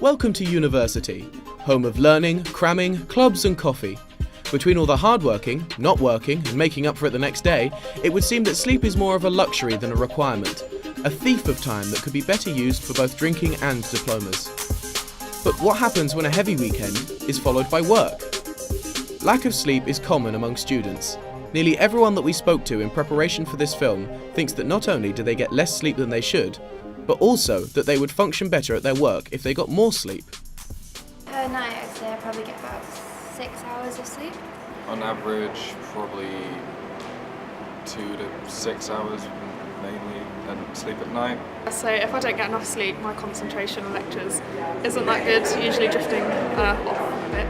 Welcome to university, home of learning, cramming, clubs and coffee. Between all the hard working, not working and making up for it the next day, it would seem that sleep is more of a luxury than a requirement, a thief of time that could be better used for both drinking and diplomas. But what happens when a heavy weekend is followed by work? Lack of sleep is common among students. Nearly everyone that we spoke to in preparation for this film thinks that not only do they get less sleep than they should, but also that they would function better at their work if they got more sleep. Per night, I'd say I probably get about 6 hours of sleep. On average, probably 2 to 6 hours mainly, and sleep at night. So if I don't get enough sleep, my concentration on lectures isn't that good, usually drifting off a bit.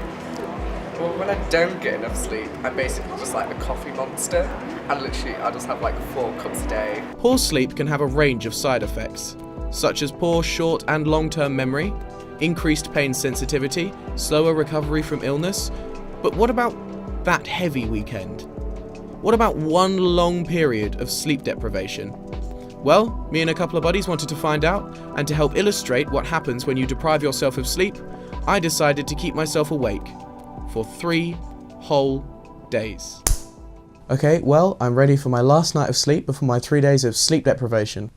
Well, when I don't get enough sleep, I'm basically just like a coffee monster, and literally I just have like 4 cups a day. Poor sleep can have a range of side effects, such as poor short and long-term memory, increased pain sensitivity, slower recovery from illness. But what about that heavy weekend? What about one long period of sleep deprivation? Well, me and a couple of buddies wanted to find out, and to help illustrate what happens when you deprive yourself of sleep, I decided to keep myself awake for 3 whole days. Okay, well, I'm ready for my last night of sleep before my 3 days of sleep deprivation.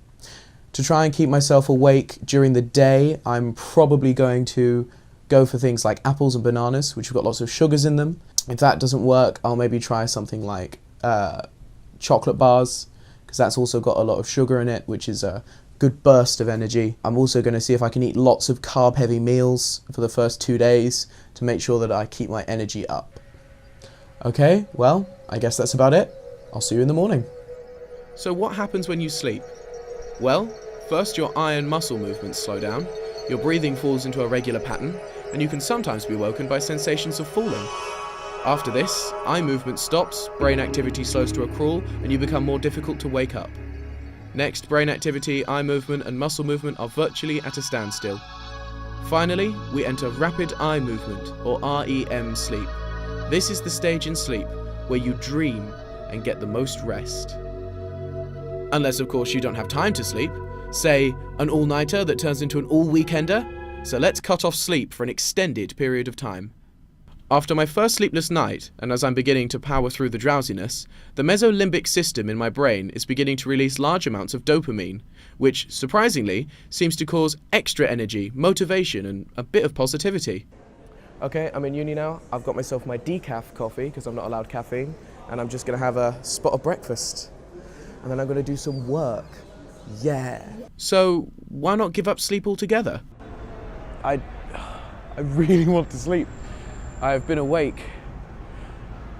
To try and keep myself awake during the day, I'm probably going to go for things like apples and bananas, which have got lots of sugars in them. If that doesn't work, I'll maybe try something like chocolate bars, because that's also got a lot of sugar in it, which is a good burst of energy. I'm also going to see if I can eat lots of carb-heavy meals for the first 2 days to make sure that I keep my energy up. Okay, well, I guess that's about it. I'll see you in the morning. So what happens when you sleep? Well, first your eye and muscle movements slow down, your breathing falls into a regular pattern, and you can sometimes be woken by sensations of falling. After this, eye movement stops, brain activity slows to a crawl, and you become more difficult to wake up. Next, brain activity, eye movement and muscle movement are virtually at a standstill. Finally, we enter rapid eye movement, or REM sleep. This is the stage in sleep where you dream and get the most rest. Unless, of course, you don't have time to sleep. Say, an all-nighter that turns into an all-weekender. So let's cut off sleep for an extended period of time. After my first sleepless night, and as I'm beginning to power through the drowsiness, the mesolimbic system in my brain is beginning to release large amounts of dopamine, which, surprisingly, seems to cause extra energy, motivation, and a bit of positivity. Okay, I'm in uni now. I've got myself my decaf coffee, because I'm not allowed caffeine, and I'm just going to have a spot of breakfast. And then I'm going to do some work. Yeah. So, why not give up sleep altogether? I really want to sleep. I've been awake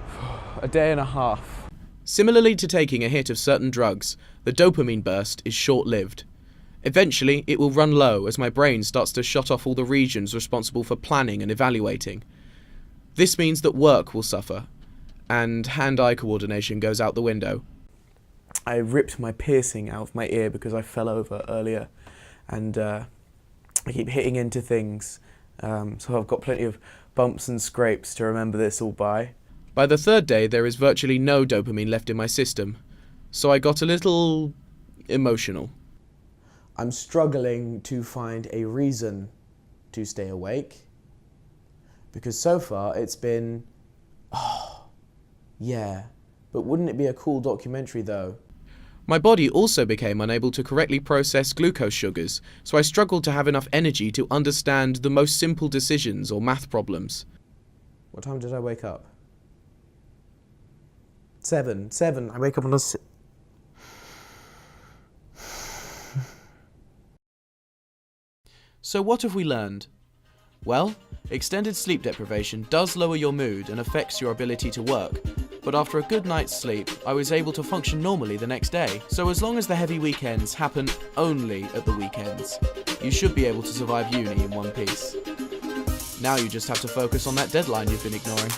for a day and a half. Similarly to taking a hit of certain drugs, the dopamine burst is short-lived. Eventually, it will run low as my brain starts to shut off all the regions responsible for planning and evaluating. This means that work will suffer, and hand-eye coordination goes out the window. I ripped my piercing out of my ear because I fell over earlier, and I keep hitting into things, so I've got plenty of bumps and scrapes to remember this all by. By the 3rd day, there is virtually no dopamine left in my system, so I got a little emotional. I'm struggling to find a reason to stay awake, because so far it's been, yeah, but wouldn't it be a cool documentary though? My body also became unable to correctly process glucose sugars, so I struggled to have enough energy to understand the most simple decisions or math problems. What time did I wake up? 7. I wake up on a... So what have we learned? Well, extended sleep deprivation does lower your mood and affects your ability to work, but after a good night's sleep, I was able to function normally the next day. So as long as the heavy weekends happen only at the weekends, you should be able to survive uni in one piece. Now you just have to focus on that deadline you've been ignoring.